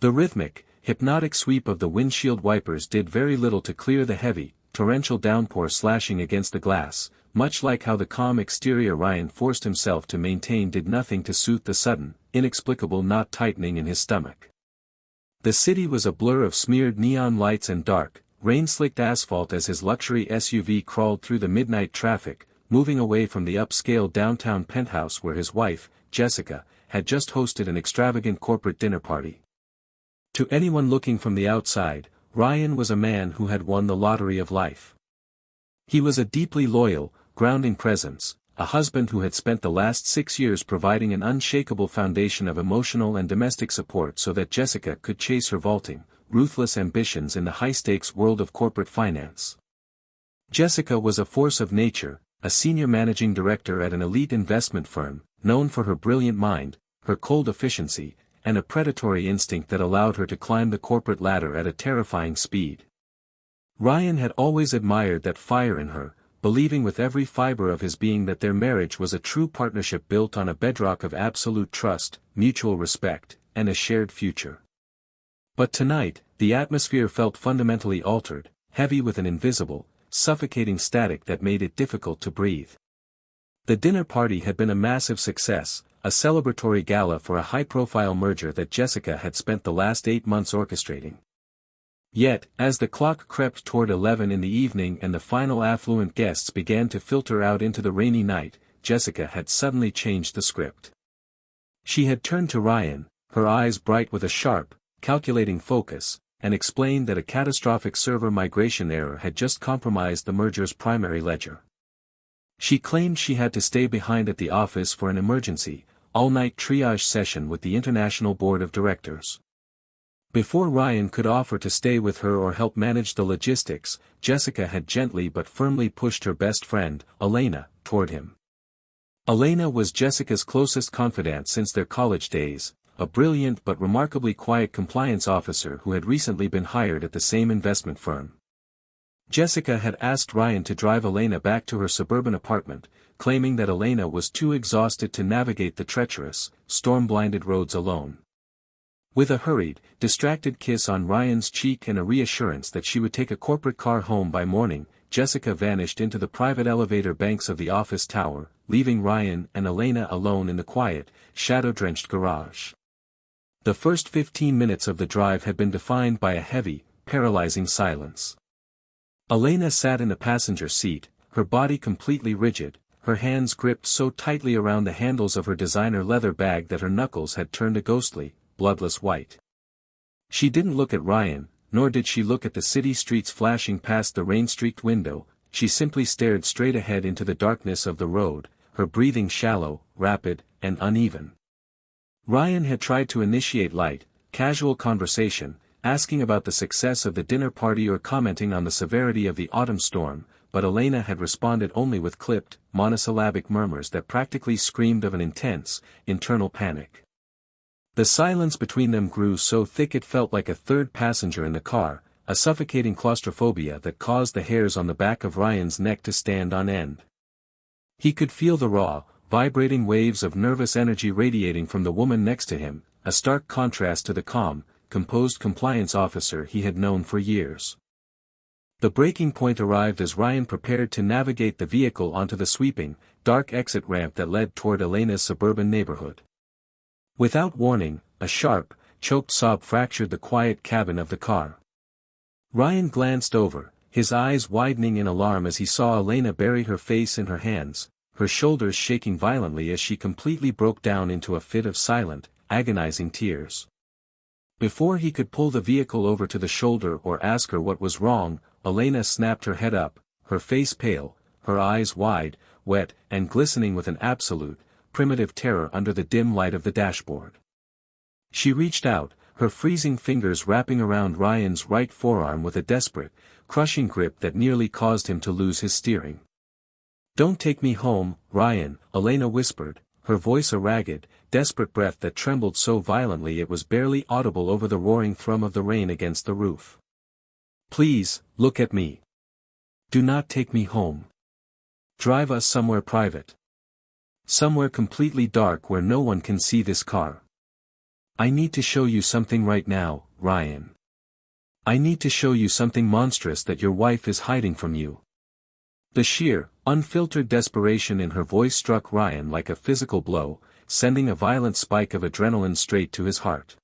The rhythmic, hypnotic sweep of the windshield wipers did very little to clear the heavy, torrential downpour slashing against the glass, much like how the calm exterior Ryan forced himself to maintain did nothing to soothe the sudden, inexplicable knot tightening in his stomach. The city was a blur of smeared neon lights and dark, rain-slicked asphalt as his luxury SUV crawled through the midnight traffic, moving away from the upscale downtown penthouse where his wife, Jessica, had just hosted an extravagant corporate dinner party. To anyone looking from the outside, Ryan was a man who had won the lottery of life. He was a deeply loyal, grounding presence, a husband who had spent the last 6 years providing an unshakable foundation of emotional and domestic support so that Jessica could chase her vaulting, ruthless ambitions in the high-stakes world of corporate finance. Jessica was a force of nature, a senior managing director at an elite investment firm, known for her brilliant mind, her cold efficiency, and a predatory instinct that allowed her to climb the corporate ladder at a terrifying speed. Ryan had always admired that fire in her, believing with every fiber of his being that their marriage was a true partnership built on a bedrock of absolute trust, mutual respect, and a shared future. But tonight, the atmosphere felt fundamentally altered, heavy with an invisible, suffocating static that made it difficult to breathe. The dinner party had been a massive success, a celebratory gala for a high-profile merger that Jessica had spent the last 8 months orchestrating. Yet, as the clock crept toward 11 in the evening and the final affluent guests began to filter out into the rainy night, Jessica had suddenly changed the script. She had turned to Ryan, her eyes bright with a sharp, calculating focus, and explained that a catastrophic server migration error had just compromised the merger's primary ledger. She claimed she had to stay behind at the office for an emergency, all-night triage session with the International Board of Directors. Before Ryan could offer to stay with her or help manage the logistics, Jessica had gently but firmly pushed her best friend, Elena, toward him. Elena was Jessica's closest confidant since their college days, a brilliant but remarkably quiet compliance officer who had recently been hired at the same investment firm. Jessica had asked Ryan to drive Elena back to her suburban apartment, claiming that Elena was too exhausted to navigate the treacherous, storm-blinded roads alone. With a hurried, distracted kiss on Ryan's cheek and a reassurance that she would take a corporate car home by morning, Jessica vanished into the private elevator banks of the office tower, leaving Ryan and Elena alone in the quiet, shadow-drenched garage. The first 15 minutes of the drive had been defined by a heavy, paralyzing silence. Elena sat in the passenger seat, her body completely rigid, her hands gripped so tightly around the handles of her designer leather bag that her knuckles had turned a ghostly, bloodless white. She didn't look at Ryan, nor did she look at the city streets flashing past the rain-streaked window, she simply stared straight ahead into the darkness of the road, her breathing shallow, rapid, and uneven. Ryan had tried to initiate light, casual conversation, asking about the success of the dinner party or commenting on the severity of the autumn storm, but Elena had responded only with clipped, monosyllabic murmurs that practically screamed of an intense, internal panic. The silence between them grew so thick it felt like a third passenger in the car, a suffocating claustrophobia that caused the hairs on the back of Ryan's neck to stand on end. He could feel the raw, vibrating waves of nervous energy radiating from the woman next to him, a stark contrast to the calm, composed compliance officer he had known for years. The breaking point arrived as Ryan prepared to navigate the vehicle onto the sweeping, dark exit ramp that led toward Elena's suburban neighborhood. Without warning, a sharp, choked sob fractured the quiet cabin of the car. Ryan glanced over, his eyes widening in alarm as he saw Elena bury her face in her hands, her shoulders shaking violently as she completely broke down into a fit of silent, agonizing tears. Before he could pull the vehicle over to the shoulder or ask her what was wrong, Elena snapped her head up, her face pale, her eyes wide, wet, and glistening with an absolute, primitive terror under the dim light of the dashboard. She reached out, her freezing fingers wrapping around Ryan's right forearm with a desperate, crushing grip that nearly caused him to lose his steering. "Don't take me home, Ryan," Elena whispered, her voice a ragged, desperate breath that trembled so violently it was barely audible over the roaring thrum of the rain against the roof. "Please, look at me. Do not take me home. Drive us somewhere private. Somewhere completely dark where no one can see this car." I need to show you something right now, Ryan. I need to show you something monstrous that your wife is hiding from you. The sheer, unfiltered desperation in her voice struck Ryan like a physical blow, sending a violent spike of adrenaline straight to his heart.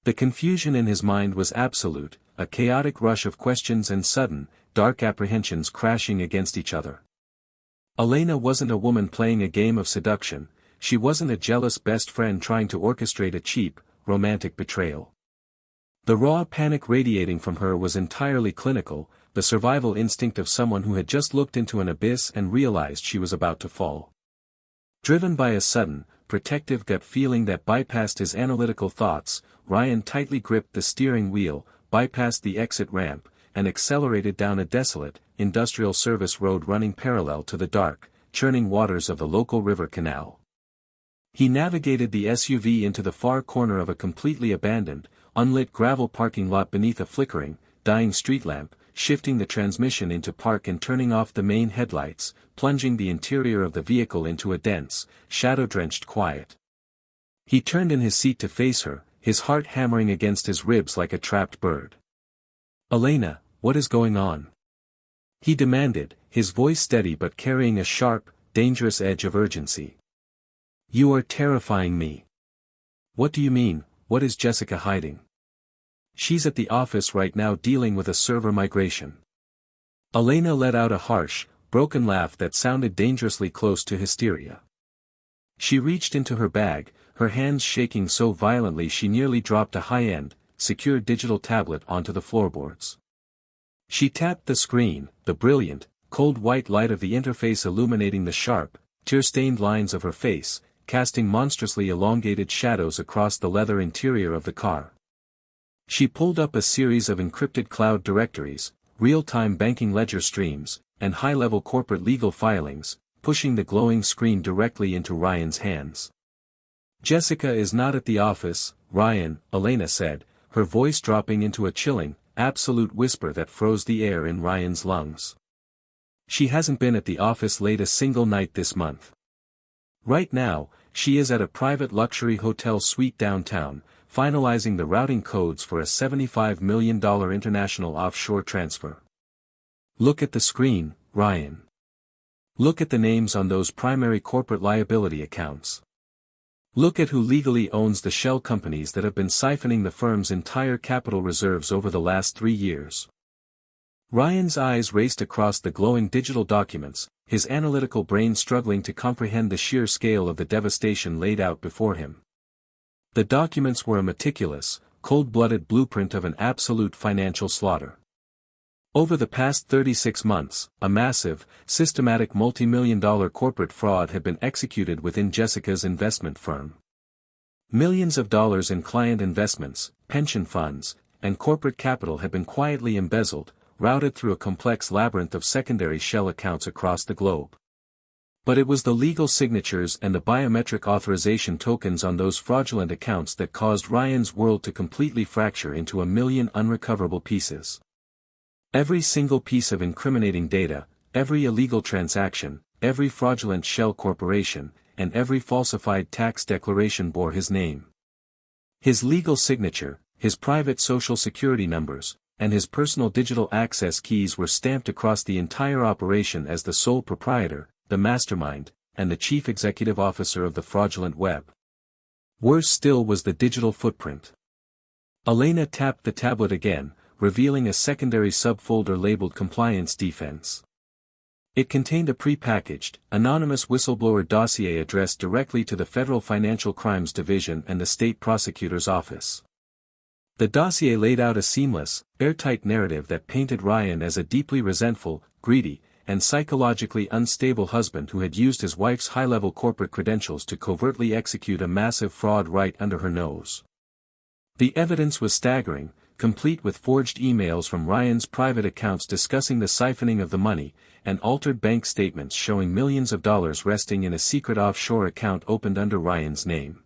The confusion in his mind was absolute, a chaotic rush of questions and sudden, dark apprehensions crashing against each other. Elena wasn't a woman playing a game of seduction, she wasn't a jealous best friend trying to orchestrate a cheap, romantic betrayal. The raw panic radiating from her was entirely clinical, the survival instinct of someone who had just looked into an abyss and realized she was about to fall. Driven by a sudden, protective gut feeling that bypassed his analytical thoughts, Ryan tightly gripped the steering wheel, bypassed the exit ramp, and accelerated down a desolate, industrial service road running parallel to the dark, churning waters of the local river canal. He navigated the SUV into the far corner of a completely abandoned, unlit gravel parking lot beneath a flickering, dying street lamp, shifting the transmission into park and turning off the main headlights, plunging the interior of the vehicle into a dense, shadow-drenched quiet. He turned in his seat to face her, his heart hammering against his ribs like a trapped bird. "Elena, what is going on?" he demanded, his voice steady but carrying a sharp, dangerous edge of urgency. "You are terrifying me." "What do you mean, what is Jessica hiding?" "She's at the office right now dealing with a server migration." Elena let out a harsh, broken laugh that sounded dangerously close to hysteria. She reached into her bag, her hands shaking so violently she nearly dropped a high-end, secure digital tablet onto the floorboards. She tapped the screen, the brilliant, cold white light of the interface illuminating the sharp, tear-stained lines of her face, casting monstrously elongated shadows across the leather interior of the car. She pulled up a series of encrypted cloud directories, real-time banking ledger streams, and high-level corporate legal filings, pushing the glowing screen directly into Ryan's hands. "Jessica is not at the office, Ryan," Elena said, her voice dropping into a chilling, absolute whisper that froze the air in Ryan's lungs. "She hasn't been at the office late a single night this month. Right now, she is at a private luxury hotel suite downtown, finalizing the routing codes for a $75 million international offshore transfer." "Look at the screen, Ryan. Look at the names on those primary corporate liability accounts. Look at who legally owns the shell companies that have been siphoning the firm's entire capital reserves over the last 3 years." Ryan's eyes raced across the glowing digital documents, his analytical brain struggling to comprehend the sheer scale of the devastation laid out before him. The documents were a meticulous, cold-blooded blueprint of an absolute financial slaughter. Over the past 36 months, a massive, systematic multi-million-dollar corporate fraud had been executed within Jessica's investment firm. Millions of dollars in client investments, pension funds, and corporate capital had been quietly embezzled, routed through a complex labyrinth of secondary shell accounts across the globe. But it was the legal signatures and the biometric authorization tokens on those fraudulent accounts that caused Ryan's world to completely fracture into a million unrecoverable pieces. Every single piece of incriminating data, every illegal transaction, every fraudulent shell corporation, and every falsified tax declaration bore his name. His legal signature, his private social security numbers, and his personal digital access keys were stamped across the entire operation as the sole proprietor, the mastermind, and the chief executive officer of the fraudulent web. Worse still was the digital footprint. Elena tapped the tablet again, revealing a secondary subfolder labeled Compliance Defense. It contained a pre-packaged, anonymous whistleblower dossier addressed directly to the Federal Financial Crimes Division and the State Prosecutor's Office. The dossier laid out a seamless, airtight narrative that painted Ryan as a deeply resentful, greedy, and psychologically unstable husband who had used his wife's high-level corporate credentials to covertly execute a massive fraud right under her nose. The evidence was staggering, complete with forged emails from Ryan's private accounts discussing the siphoning of the money, and altered bank statements showing millions of dollars resting in a secret offshore account opened under Ryan's name.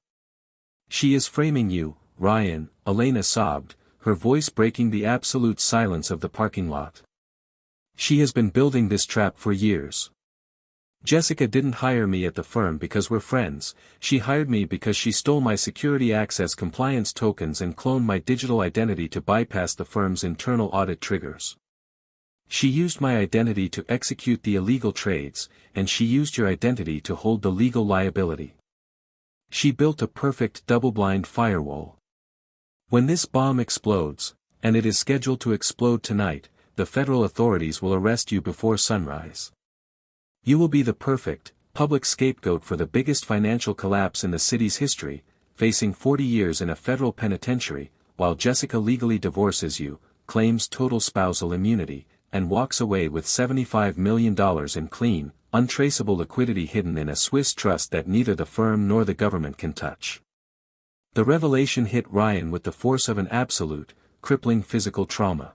"She is framing you, Ryan," Elena sobbed, her voice breaking the absolute silence of the parking lot. "She has been building this trap for years. Jessica didn't hire me at the firm because we're friends, she hired me because she stole my security access compliance tokens and cloned my digital identity to bypass the firm's internal audit triggers. She used my identity to execute the illegal trades, and she used your identity to hold the legal liability. She built a perfect double-blind firewall. When this bomb explodes, and it is scheduled to explode tonight, the federal authorities will arrest you before sunrise. You will be the perfect, public scapegoat for the biggest financial collapse in the city's history, facing 40 years in a federal penitentiary, while Jessica legally divorces you, claims total spousal immunity, and walks away with $75 million in clean, untraceable liquidity hidden in a Swiss trust that neither the firm nor the government can touch. The revelation hit Ryan with the force of an absolute, crippling physical trauma.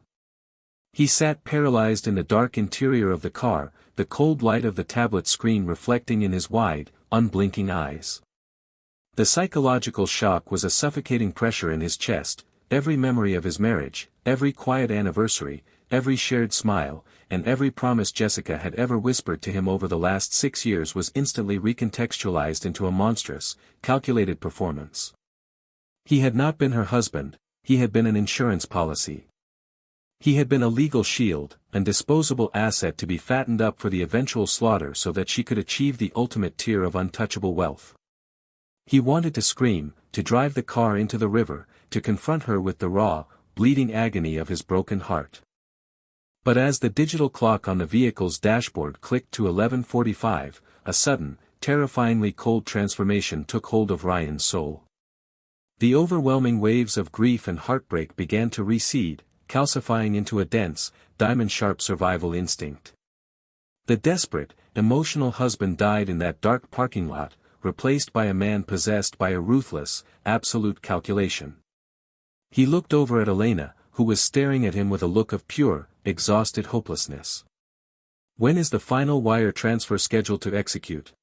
He sat paralyzed in the dark interior of the car, the cold light of the tablet screen reflecting in his wide, unblinking eyes. The psychological shock was a suffocating pressure in his chest, every memory of his marriage, every quiet anniversary, every shared smile, and every promise Jessica had ever whispered to him over the last 6 years was instantly recontextualized into a monstrous, calculated performance. He had not been her husband, he had been an insurance policy. He had been a legal shield, a disposable asset to be fattened up for the eventual slaughter so that she could achieve the ultimate tier of untouchable wealth. He wanted to scream, to drive the car into the river, to confront her with the raw, bleeding agony of his broken heart. But as the digital clock on the vehicle's dashboard clicked to 11:45, a sudden, terrifyingly cold transformation took hold of Ryan's soul. The overwhelming waves of grief and heartbreak began to recede, calcifying into a dense, diamond-sharp survival instinct. The desperate, emotional husband died in that dark parking lot, replaced by a man possessed by a ruthless, absolute calculation. He looked over at Elena, who was staring at him with a look of pure, exhausted hopelessness. "When is the final wire transfer scheduled to execute?"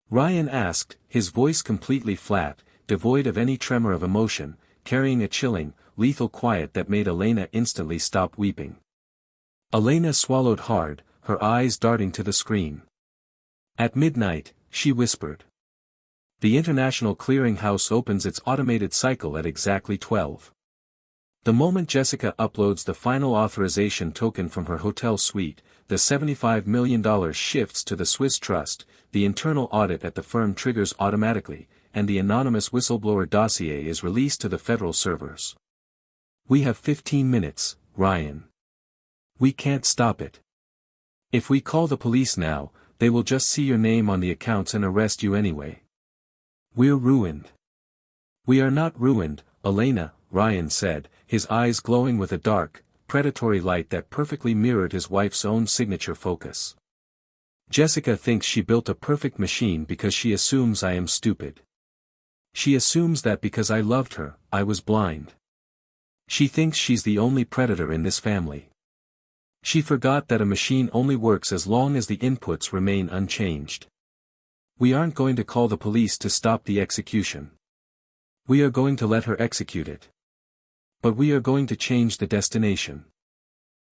Ryan asked, his voice completely flat, devoid of any tremor of emotion, carrying a chilling, lethal quiet that made Elena instantly stop weeping. Elena swallowed hard, her eyes darting to the screen. "At midnight," she whispered. "The International Clearing House opens its automated cycle at exactly 12. The moment Jessica uploads the final authorization token from her hotel suite, the $75 million shifts to the Swiss trust, the internal audit at the firm triggers automatically, and the anonymous whistleblower dossier is released to the federal servers. We have 15 minutes, Ryan. We can't stop it. If we call the police now, they will just see your name on the accounts and arrest you anyway. We're ruined." "We are not ruined, Elena," Ryan said, his eyes glowing with a dark, predatory light that perfectly mirrored his wife's own signature focus. "Jessica thinks she built a perfect machine because she assumes I am stupid. She assumes that because I loved her, I was blind. She thinks she's the only predator in this family. She forgot that a machine only works as long as the inputs remain unchanged. We aren't going to call the police to stop the execution. We are going to let her execute it. But we are going to change the destination."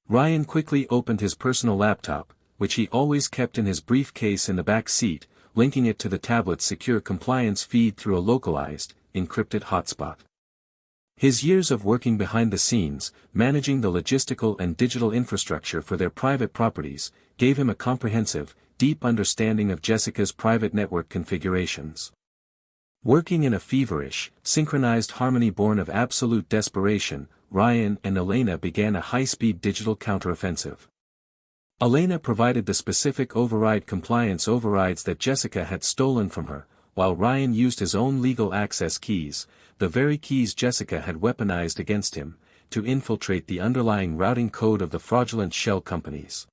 Ryan quickly opened his personal laptop, which he always kept in his briefcase in the back seat, linking it to the tablet's secure compliance feed through a localized, encrypted hotspot. His years of working behind the scenes, managing the logistical and digital infrastructure for their private properties, gave him a comprehensive, deep understanding of Jessica's private network configurations. Working in a feverish, synchronized harmony born of absolute desperation, Ryan and Elena began a high-speed digital counteroffensive. Elena provided the specific override compliance overrides that Jessica had stolen from her, while Ryan used his own legal access keys, the very keys Jessica had weaponized against him, to infiltrate the underlying routing code of the fraudulent shell companies.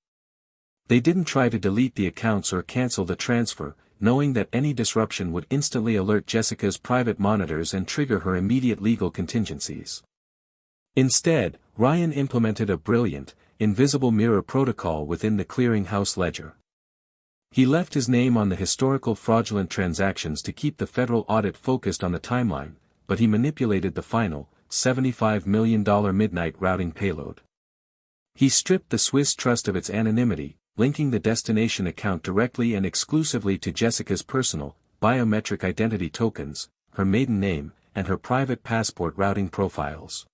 They didn't try to delete the accounts or cancel the transfer, knowing that any disruption would instantly alert Jessica's private monitors and trigger her immediate legal contingencies. Instead, Ryan implemented a brilliant, invisible mirror protocol within the clearinghouse ledger. He left his name on the historical fraudulent transactions to keep the federal audit focused on the timeline, but he manipulated the final, $75 million midnight routing payload. He stripped the Swiss trust of its anonymity, linking the destination account directly and exclusively to Jessica's personal, biometric identity tokens, her maiden name, and her private passport routing profiles.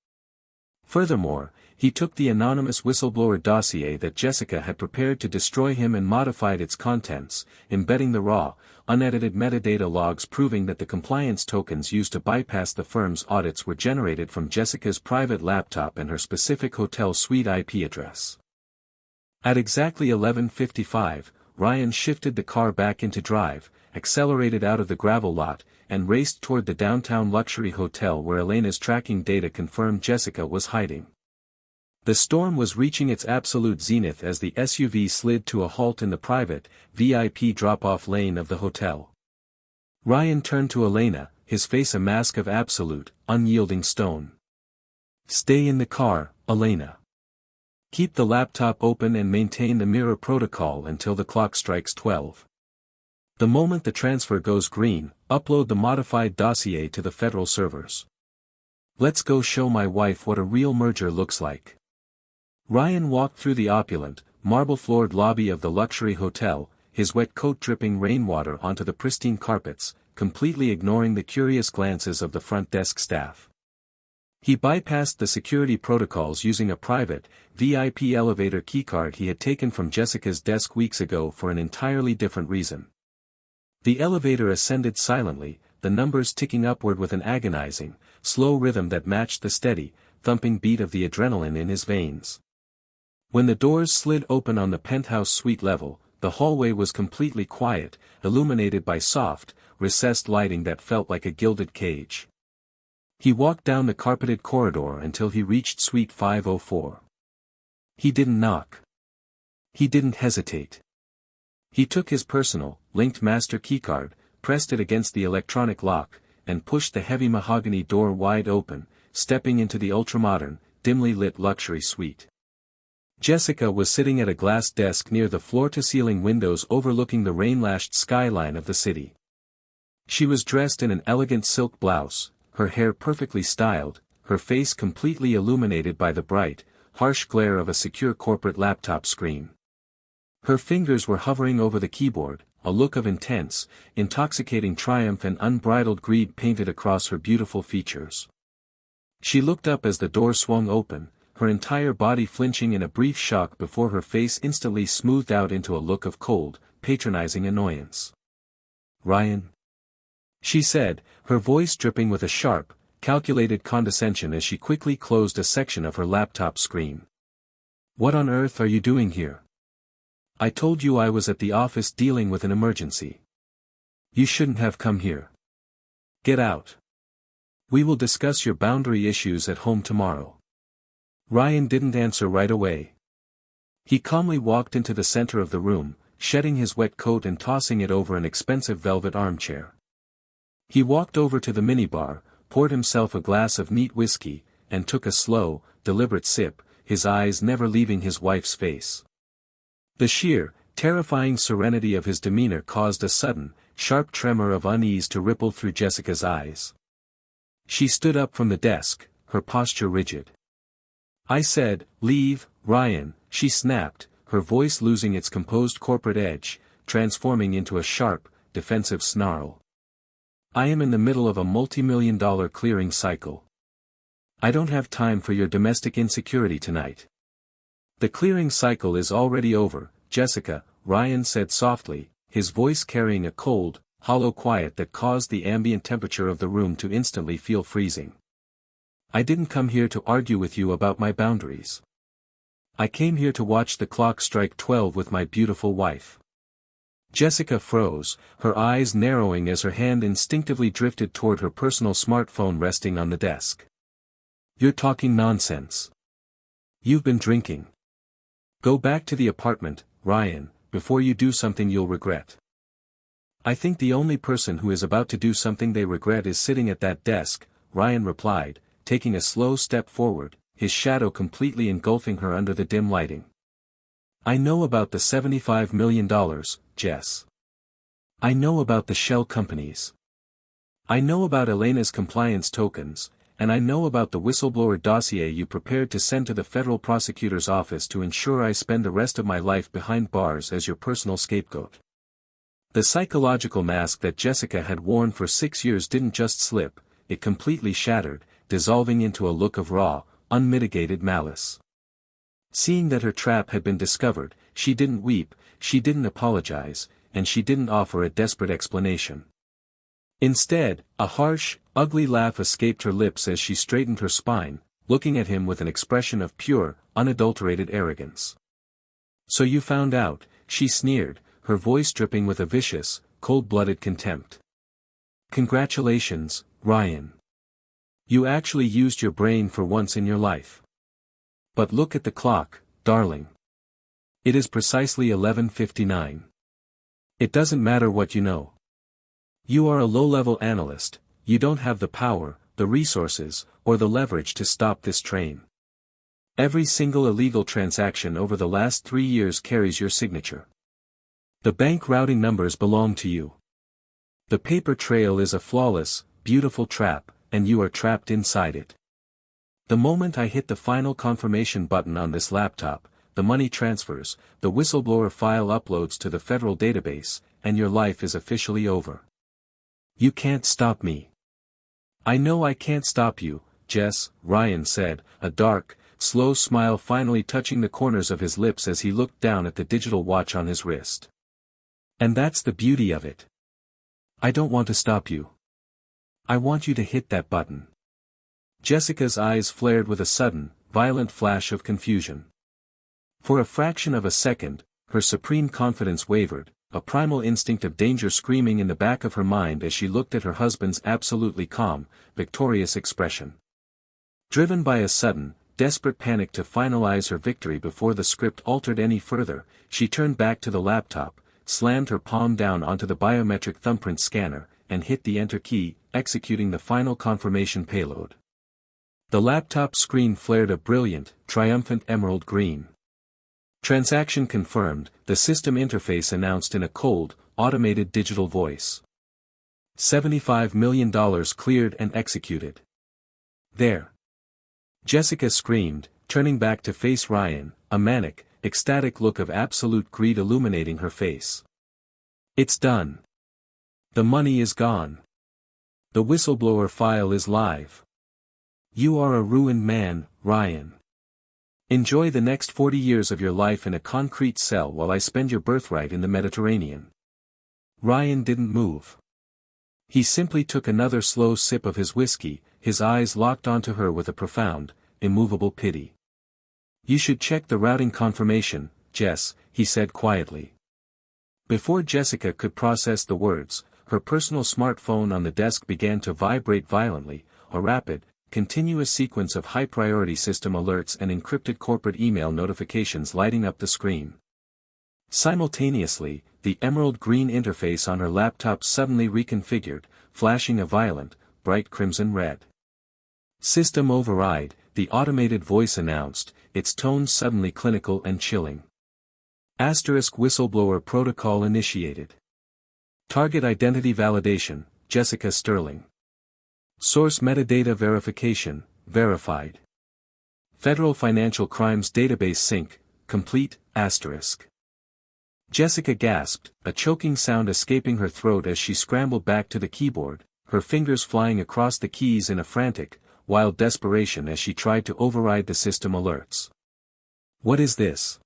Furthermore, he took the anonymous whistleblower dossier that Jessica had prepared to destroy him and modified its contents, embedding the raw, unedited metadata logs proving that the compliance tokens used to bypass the firm's audits were generated from Jessica's private laptop and her specific hotel suite IP address. At exactly 11:55, Ryan shifted the car back into drive, accelerated out of the gravel lot, and raced toward the downtown luxury hotel where Elena's tracking data confirmed Jessica was hiding. The storm was reaching its absolute zenith as the SUV slid to a halt in the private, VIP drop-off lane of the hotel. Ryan turned to Elena, his face a mask of absolute, unyielding stone. "Stay in the car, Elena. Keep the laptop open and maintain the mirror protocol until the clock strikes 12. The moment the transfer goes green, upload the modified dossier to the federal servers. Let's go show my wife what a real merger looks like." Ryan walked through the opulent, marble-floored lobby of the luxury hotel, his wet coat dripping rainwater onto the pristine carpets, completely ignoring the curious glances of the front desk staff. He bypassed the security protocols using a private, VIP elevator keycard he had taken from Jessica's desk weeks ago for an entirely different reason. The elevator ascended silently, the numbers ticking upward with an agonizing, slow rhythm that matched the steady, thumping beat of the adrenaline in his veins. When the doors slid open on the penthouse suite level, the hallway was completely quiet, illuminated by soft, recessed lighting that felt like a gilded cage. He walked down the carpeted corridor until he reached Suite 504. He didn't knock. He didn't hesitate. He took his personal, linked master keycard, pressed it against the electronic lock, and pushed the heavy mahogany door wide open, stepping into the ultramodern, dimly lit luxury suite. Jessica was sitting at a glass desk near the floor-to-ceiling windows overlooking the rain-lashed skyline of the city. She was dressed in an elegant silk blouse, her hair perfectly styled, her face completely illuminated by the bright, harsh glare of a secure corporate laptop screen. Her fingers were hovering over the keyboard, a look of intense, intoxicating triumph and unbridled greed painted across her beautiful features. She looked up as the door swung open, her entire body flinching in a brief shock before her face instantly smoothed out into a look of cold, patronizing annoyance. "Ryan?" she said, her voice dripping with a sharp, calculated condescension as she quickly closed a section of her laptop screen. "What on earth are you doing here? I told you I was at the office dealing with an emergency. You shouldn't have come here. Get out. We will discuss your boundary issues at home tomorrow." Ryan didn't answer right away. He calmly walked into the center of the room, shedding his wet coat and tossing it over an expensive velvet armchair. He walked over to the minibar, poured himself a glass of neat whiskey, and took a slow, deliberate sip, his eyes never leaving his wife's face. The sheer, terrifying serenity of his demeanor caused a sudden, sharp tremor of unease to ripple through Jessica's eyes. She stood up from the desk, her posture rigid. "I said, leave, Ryan," she snapped, her voice losing its composed corporate edge, transforming into a sharp, defensive snarl. "I am in the middle of a multi-million-dollar clearing cycle. I don't have time for your domestic insecurity tonight." "The clearing cycle is already over, Jessica," Ryan said softly, his voice carrying a cold, hollow quiet that caused the ambient temperature of the room to instantly feel freezing. "I didn't come here to argue with you about my boundaries. I came here to watch the clock strike 12 with my beautiful wife." Jessica froze, her eyes narrowing as her hand instinctively drifted toward her personal smartphone resting on the desk. "You're talking nonsense. You've been drinking. Go back to the apartment, Ryan, before you do something you'll regret." "I think the only person who is about to do something they regret is sitting at that desk," Ryan replied, taking a slow step forward, his shadow completely engulfing her under the dim lighting. "I know about the $75 million, Jess. I know about the shell companies. I know about Elena's compliance tokens, and I know about the whistleblower dossier you prepared to send to the federal prosecutor's office to ensure I spend the rest of my life behind bars as your personal scapegoat. The psychological mask that Jessica had worn for 6 years didn't just slip, it completely shattered, dissolving into a look of raw, unmitigated malice. Seeing that her trap had been discovered, she didn't weep, she didn't apologize, and she didn't offer a desperate explanation. Instead, a harsh, ugly laugh escaped her lips as she straightened her spine, looking at him with an expression of pure, unadulterated arrogance. "So you found out," she sneered, her voice dripping with a vicious, cold-blooded contempt. "Congratulations, Ryan. You actually used your brain for once in your life. But look at the clock, darling. It is precisely 11:59. It doesn't matter what you know. You are a low-level analyst, you don't have the power, the resources, or the leverage to stop this train. Every single illegal transaction over the last 3 years carries your signature. The bank routing numbers belong to you. The paper trail is a flawless, beautiful trap, and you are trapped inside it. The moment I hit the final confirmation button on this laptop, the money transfers, the whistleblower file uploads to the federal database, and your life is officially over. You can't stop me." "I know I can't stop you, Jess," Ryan said, a dark, slow smile finally touching the corners of his lips as he looked down at the digital watch on his wrist. "And that's the beauty of it. I don't want to stop you. I want you to hit that button." Jessica's eyes flared with a sudden, violent flash of confusion. For a fraction of a second, her supreme confidence wavered, a primal instinct of danger screaming in the back of her mind as she looked at her husband's absolutely calm, victorious expression. Driven by a sudden, desperate panic to finalize her victory before the script altered any further, she turned back to the laptop, slammed her palm down onto the biometric thumbprint scanner, and hit the enter key, executing the final confirmation payload. The laptop screen flared a brilliant, triumphant emerald green. "Transaction confirmed," the system interface announced in a cold, automated digital voice. $75 million cleared and executed. "There!" Jessica screamed, turning back to face Ryan, a manic, ecstatic look of absolute greed illuminating her face. "It's done. The money is gone. The whistleblower file is live. You are a ruined man, Ryan. Enjoy the next 40 years of your life in a concrete cell while I spend your birthright in the Mediterranean." Ryan didn't move. He simply took another slow sip of his whiskey, his eyes locked onto her with a profound, immovable pity. "You should check the routing confirmation, Jess," he said quietly. Before Jessica could process the words, her personal smartphone on the desk began to vibrate violently, a rapid, continuous sequence of high-priority system alerts and encrypted corporate email notifications lighting up the screen. Simultaneously, the emerald green interface on her laptop suddenly reconfigured, flashing a violent, bright crimson red. "System override," the automated voice announced, its tone suddenly clinical and chilling. Asterisk whistleblower protocol initiated. Target identity validation, Jessica Sterling. Source metadata verification, verified. Federal Financial Crimes Database sync, complete, asterisk. Jessica gasped, a choking sound escaping her throat as she scrambled back to the keyboard, her fingers flying across the keys in a frantic, wild desperation as she tried to override the system alerts. "What is this?"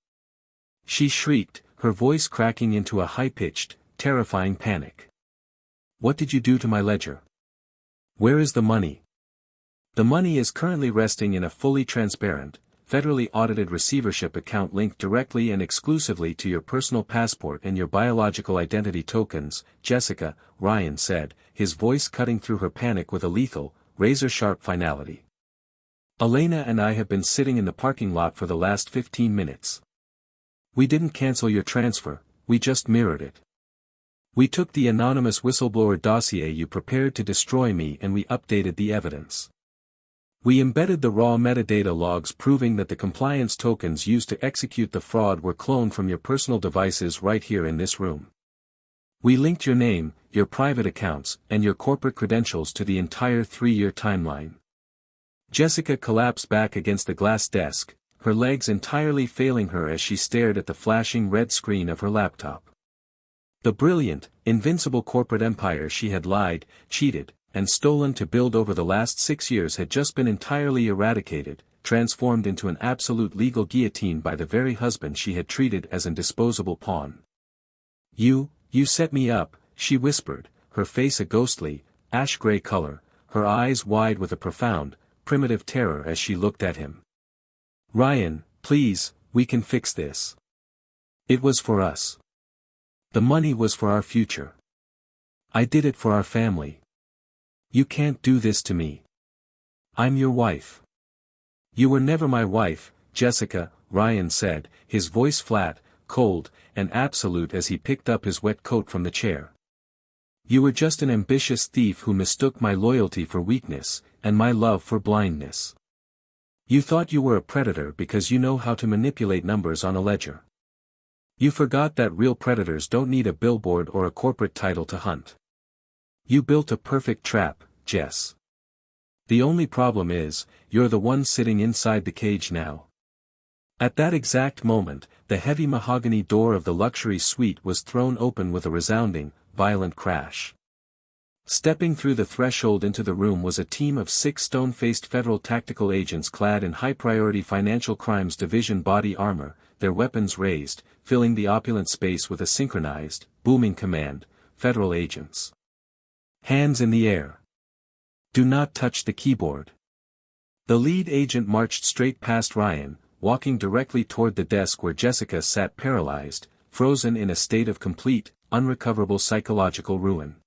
she shrieked, her voice cracking into a high-pitched, terrifying panic. "What did you do to my ledger? Where is the money?" "The money is currently resting in a fully transparent, federally audited receivership account linked directly and exclusively to your personal passport and your biological identity tokens," Jessica, Ryan said, his voice cutting through her panic with a lethal, razor-sharp finality. "Elena and I have been sitting in the parking lot for the last 15 minutes. We didn't cancel your transfer, we just mirrored it. We took the anonymous whistleblower dossier you prepared to destroy me and we updated the evidence. We embedded the raw metadata logs proving that the compliance tokens used to execute the fraud were cloned from your personal devices right here in this room. We linked your name, your private accounts, and your corporate credentials to the entire 3-year timeline. Jessica collapsed back against the glass desk, her legs entirely failing her as she stared at the flashing red screen of her laptop. The brilliant, invincible corporate empire she had lied, cheated, and stolen to build over the last 6 years had just been entirely eradicated, transformed into an absolute legal guillotine by the very husband she had treated as an disposable pawn. You set me up," she whispered, her face a ghostly, ash-gray color, her eyes wide with a profound, primitive terror as she looked at him. "Ryan, please, we can fix this. It was for us. The money was for our future. I did it for our family. You can't do this to me. I'm your wife." "You were never my wife, Jessica," Ryan said, his voice flat, cold, and absolute as he picked up his wet coat from the chair. "You were just an ambitious thief who mistook my loyalty for weakness, and my love for blindness. You thought you were a predator because you know how to manipulate numbers on a ledger. You forgot that real predators don't need a billboard or a corporate title to hunt. You built a perfect trap, Jess. The only problem is, you're the one sitting inside the cage now." At that exact moment, the heavy mahogany door of the luxury suite was thrown open with a resounding, violent crash. Stepping through the threshold into the room was a team of 6 stone-faced federal tactical agents clad in high-priority Financial Crimes Division body armor, their weapons raised, filling the opulent space with a synchronized, booming command, "Federal agents. Hands in the air. Do not touch the keyboard." The lead agent marched straight past Ryan, walking directly toward the desk where Jessica sat paralyzed, frozen in a state of complete, unrecoverable psychological ruin.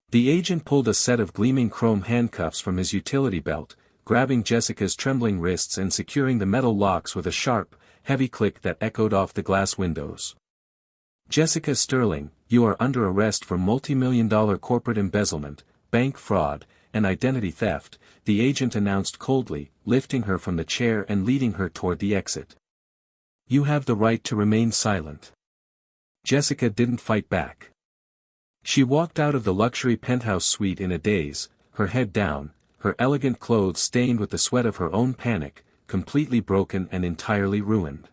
The agent pulled a set of gleaming chrome handcuffs from his utility belt, grabbing Jessica's trembling wrists and securing the metal locks with a sharp, heavy click that echoed off the glass windows. "Jessica Sterling, you are under arrest for multi-million-dollar corporate embezzlement, bank fraud, and identity theft," the agent announced coldly, lifting her from the chair and leading her toward the exit. "You have the right to remain silent." Jessica didn't fight back. She walked out of the luxury penthouse suite in a daze, her head down, her elegant clothes stained with the sweat of her own panic, completely broken and entirely ruined.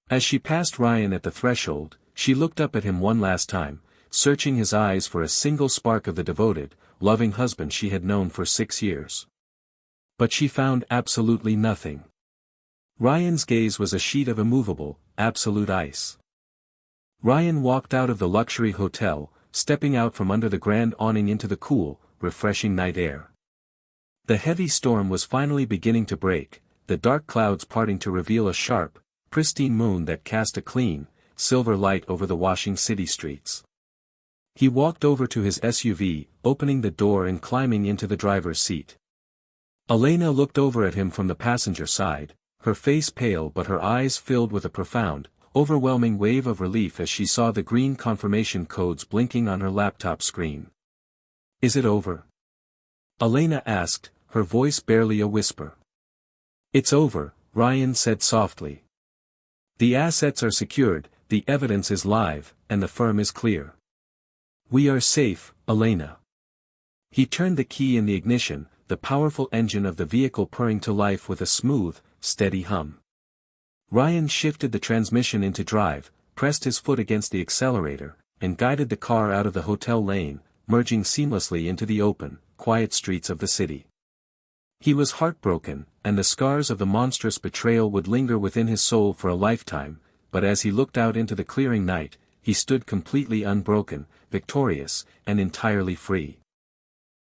As she passed Ryan at the threshold, she looked up at him one last time, searching his eyes for a single spark of the devoted, loving husband she had known for 6 years. But she found absolutely nothing. Ryan's gaze was a sheet of immovable, absolute ice. Ryan walked out of the luxury hotel, stepping out from under the grand awning into the cool, refreshing night air. The heavy storm was finally beginning to break, the dark clouds parting to reveal a sharp, pristine moon that cast a clean, silver light over the washing city streets. He walked over to his SUV, opening the door and climbing into the driver's seat. Elena looked over at him from the passenger side, her face pale but her eyes filled with a profound, overwhelming wave of relief as she saw the green confirmation codes blinking on her laptop screen. "Is it over?" Elena asked, her voice barely a whisper. "It's over," Ryan said softly. "The assets are secured, the evidence is live, and the firm is clear. We are safe, Elena." He turned the key in the ignition, the powerful engine of the vehicle purring to life with a smooth, steady hum. Ryan shifted the transmission into drive, pressed his foot against the accelerator, and guided the car out of the hotel lane, merging seamlessly into the open, quiet streets of the city. He was heartbroken, and the scars of the monstrous betrayal would linger within his soul for a lifetime, but as he looked out into the clearing night, he stood completely unbroken, victorious, and entirely free.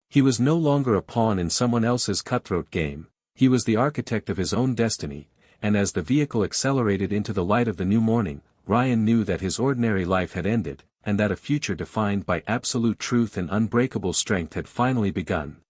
He was no longer a pawn in someone else's cutthroat game, he was the architect of his own destiny, and as the vehicle accelerated into the light of the new morning, Ryan knew that his ordinary life had ended, and that a future defined by absolute truth and unbreakable strength had finally begun.